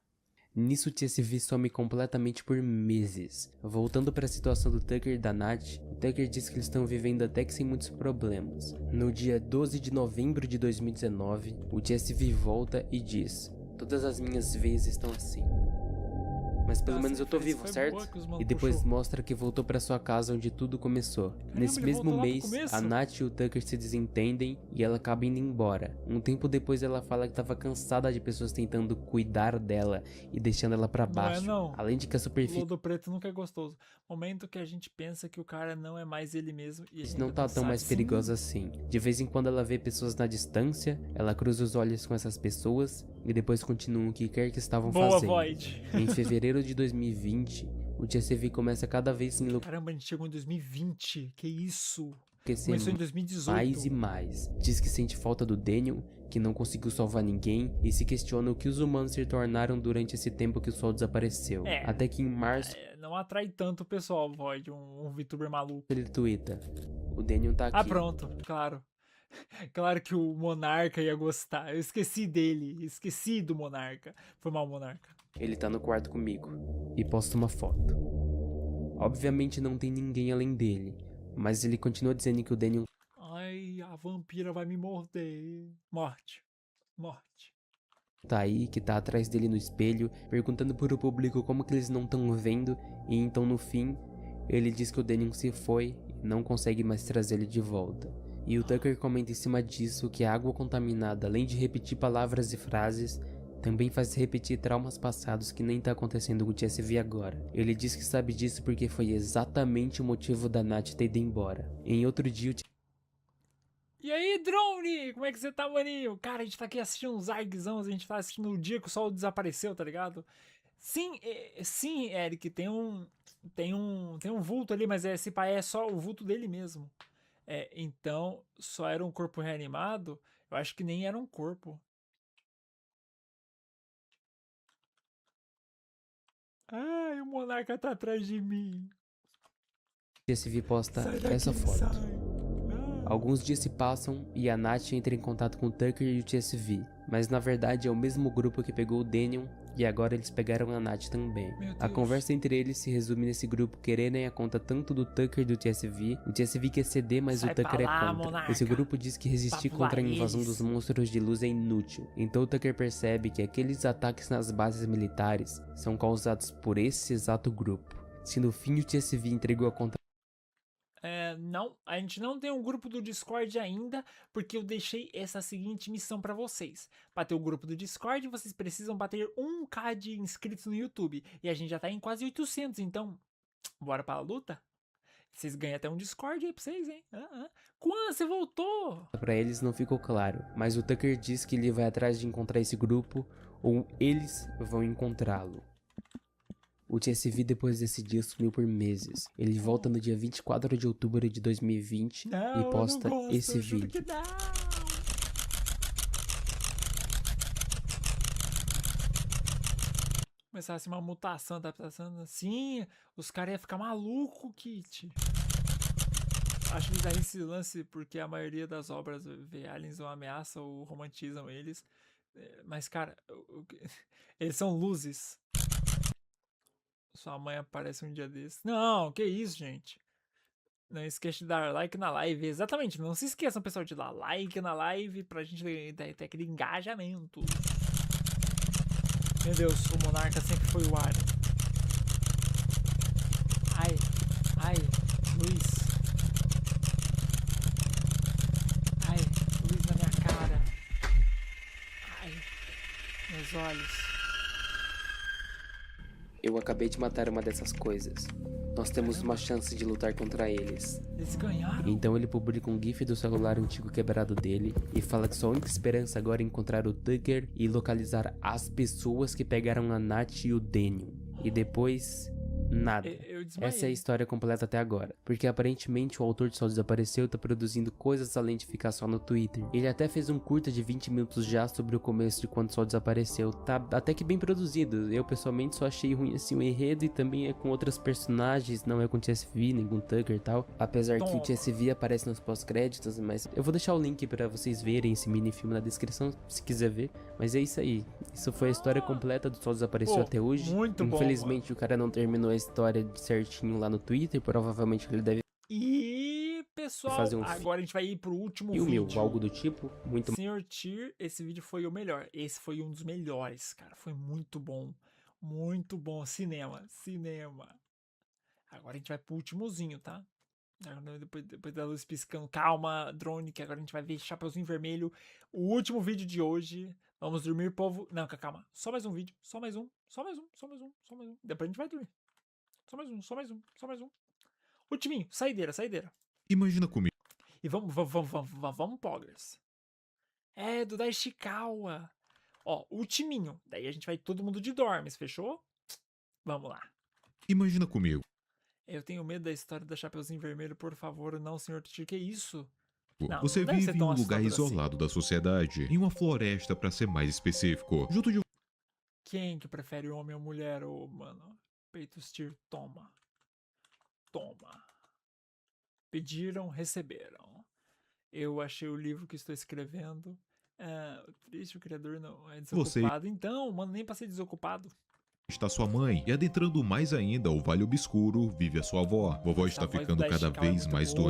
Speaker 2: Nisso o TSV some completamente por meses. Voltando para a situação do Tucker e da Nath, o Tucker diz que eles estão vivendo até que sem muitos problemas. No dia 12 de novembro de 2019, o TSV volta e diz: todas as minhas vezes estão assim. Mas pelo menos eu tô
Speaker 1: referência
Speaker 2: vivo,
Speaker 1: foi
Speaker 2: certo?
Speaker 1: boa que os mano
Speaker 2: E depois
Speaker 1: puxou.
Speaker 2: mostra que voltou pra sua casa onde tudo começou. Nesse
Speaker 1: ele
Speaker 2: mesmo
Speaker 1: voltou lá pro
Speaker 2: mês,
Speaker 1: começo?
Speaker 2: a Nath e o Tucker se desentendem e ela acaba indo embora. Um tempo depois ela fala que tava cansada de pessoas tentando cuidar dela e deixando ela pra baixo.
Speaker 1: não.
Speaker 2: Além de que a superfície
Speaker 1: Lodo preto nunca é gostoso. Momento que a gente pensa que o cara não é mais ele mesmo. E a gente
Speaker 2: não tá tão
Speaker 1: sabe,
Speaker 2: mais
Speaker 1: sim.
Speaker 2: perigosa assim. De vez em quando ela vê pessoas na distância, ela cruza os olhos com essas pessoas e depois continua o que quer que estavam
Speaker 1: Boa,
Speaker 2: fazendo.
Speaker 1: Void.
Speaker 2: Em fevereiro de 2020, o TSV começa cada vez se
Speaker 1: Caramba, a gente chegou em 2020. Que isso?
Speaker 2: enlouquecer
Speaker 1: Começou em 2018.
Speaker 2: mais e mais. Diz que sente falta do Daniel, que não conseguiu salvar ninguém, e se questiona o que os humanos se tornaram durante esse tempo que o sol desapareceu.
Speaker 1: É.
Speaker 2: Até que em março
Speaker 1: Não atrai tanto o pessoal, Void. Um VTuber maluco.
Speaker 2: ele tuita: o Daniel tá aqui.
Speaker 1: Ah, pronto. Claro. Claro que o Monarca ia gostar. Eu esqueci dele. Esqueci do Monarca. Foi mal, Monarca.
Speaker 2: Ele tá no quarto comigo. E posta uma foto. Obviamente não tem ninguém além dele, mas ele continua dizendo que o Daniel
Speaker 1: Ai, a vampira vai me morder. Morte. Morte.
Speaker 2: tá aí, que tá atrás dele no espelho, perguntando pro público como que eles não estão vendo, e então no fim, ele diz que o Daniel se foi e não consegue mais trazer ele de volta. E o Tucker comenta em cima disso que a água contaminada, além de repetir palavras e frases, também faz repetir traumas passados que nem tá acontecendo com o TSV agora. Ele diz que sabe disso porque foi exatamente o motivo da Nath ter ido embora. Em outro dia, o
Speaker 1: E aí, Drone? Como é que você tá, maninho? Cara, a gente tá aqui assistindo uns argzãos, a gente tá assistindo o dia que o sol desapareceu, tá ligado? Sim, sim, Eric, tem um vulto ali, mas esse pai é só o vulto dele mesmo. Então, só era um corpo reanimado? Eu acho que nem era um corpo. Ai, o Monarca tá atrás de mim.
Speaker 2: TSV posta
Speaker 1: Sai daqui,
Speaker 2: essa foto.
Speaker 1: sai. Ah.
Speaker 2: Alguns dias se passam e a Nath entra em contato com o Tucker e o TSV, mas na verdade é o mesmo grupo que pegou o Daniel e agora eles pegaram a Nath também.
Speaker 1: Meu
Speaker 2: A
Speaker 1: Deus.
Speaker 2: conversa entre eles se resume nesse grupo quererem a conta tanto do Tucker e do TSV. O TSV quer ceder, mas
Speaker 1: Sai
Speaker 2: o Tucker
Speaker 1: pra lá,
Speaker 2: é contra.
Speaker 1: monarca.
Speaker 2: Esse grupo diz que resistir
Speaker 1: Papo
Speaker 2: contra a
Speaker 1: lá
Speaker 2: invasão
Speaker 1: eles.
Speaker 2: dos monstros de luz é inútil. Então o Tucker percebe que aqueles ataques nas bases militares são causados por esse exato grupo. Se no fim o TSV entregou a conta
Speaker 1: Não, a gente não tem um grupo do Discord ainda, porque eu deixei essa seguinte missão pra vocês. Pra ter o grupo do Discord, vocês precisam bater 1k de inscritos no YouTube. E a gente já tá em quase 800, então bora pra luta? Vocês ganham até um Discord aí pra vocês, hein? Quan, você voltou?
Speaker 2: pra eles não ficou claro, mas o Tucker diz que ele vai atrás de encontrar esse grupo ou eles vão encontrá-lo. O TSV depois desse dia sumiu por meses. Ele volta no dia 24 de outubro de 2020
Speaker 1: Não,
Speaker 2: e posta
Speaker 1: eu não gosto,
Speaker 2: esse
Speaker 1: eu juro
Speaker 2: vídeo.
Speaker 1: que não. começasse uma mutação, adaptação assim, os caras iam ficar maluco, Kit. Acho bizarro esse lance, porque a maioria das obras vê aliens ou ameaçam ou romantizam eles. Mas, cara, eles são luzes. Sua mãe aparece um dia desses. Não, que isso, gente. Não esqueça de dar like na live. Exatamente, não se esqueçam, pessoal, de dar like na live pra gente ter aquele engajamento. Meu Deus, o Monarca sempre foi o Alien. Ai, luz. Ai, luz na minha cara. Ai, meus olhos.
Speaker 2: Eu acabei de matar uma dessas coisas. Nós temos uma chance de lutar contra eles.
Speaker 1: Eles ganharam.
Speaker 2: Então ele publica um gif do celular antigo quebrado dele e fala que sua única esperança agora é encontrar o Tucker e localizar as pessoas que pegaram a Nath e o Daniel. E depois... nada.
Speaker 1: Eu desmaiei.
Speaker 2: Essa é a história completa até agora. Porque aparentemente o autor de Sol Desapareceu tá produzindo coisas além de ficar só no Twitter. Ele até fez um curta de 20 minutos já sobre o começo de quando o Sol Desapareceu. Tá até que bem produzido. Eu pessoalmente só achei ruim assim o enredo e também é com outros personagens. Não é com o TSV, nem com o Tucker e tal. Apesar que o TSV aparece nos pós-créditos. Mas eu vou deixar o link pra vocês verem esse mini filme na descrição, se quiser ver. Mas é isso aí. Isso foi a história completa do Sol Desapareceu até hoje.
Speaker 1: Muito bom.
Speaker 2: Infelizmente o cara não terminou a história certinho lá no Twitter, provavelmente ele deve
Speaker 1: E, pessoal,
Speaker 2: fazer um
Speaker 1: agora a gente vai ir pro último
Speaker 2: filme
Speaker 1: vídeo.
Speaker 2: ou algo do tipo, muito
Speaker 1: Senhor Tyr, esse vídeo foi o melhor. Esse foi um dos melhores, cara. Foi muito bom. Muito bom. Cinema. Agora a gente vai pro ultimozinho, tá? Depois da luz piscando. Calma, drone, que agora a gente vai ver Chapeuzinho Vermelho. O último vídeo de hoje. Vamos dormir, povo. Não, calma. Só mais um vídeo. Só mais um. Depois a gente vai dormir. Só mais um. Ultiminho, saideira.
Speaker 4: Imagina comigo.
Speaker 1: E vamos, Poggers. É, do da Ishikawa. Ó, ultiminho. Daí a gente vai todo mundo de dormes, fechou? Vamos lá.
Speaker 4: Imagina comigo.
Speaker 1: Eu tenho medo da história do Chapeuzinho Vermelho, por favor, não, senhor Tyr, que isso? Não,
Speaker 4: Você
Speaker 1: não deve
Speaker 4: vive
Speaker 1: ser
Speaker 4: em
Speaker 1: tão
Speaker 4: um lugar
Speaker 1: assustador
Speaker 4: isolado da sociedade, em uma floresta pra ser mais específico, junto de
Speaker 1: Quem que prefere homem ou mulher, ô, mano? Peitos Tyr, toma. Pediram, receberam. Eu achei o livro que estou escrevendo. Triste, o criador não é desocupado. Então, mano, nem pra ser desocupado.
Speaker 4: está sua mãe, e adentrando mais ainda o Vale Obscuro, vive a sua avó. Vovó está
Speaker 1: Essa voz
Speaker 4: ficando
Speaker 1: da
Speaker 4: cada
Speaker 1: Ishikawa é
Speaker 4: vez
Speaker 1: muito
Speaker 4: mais
Speaker 1: boa.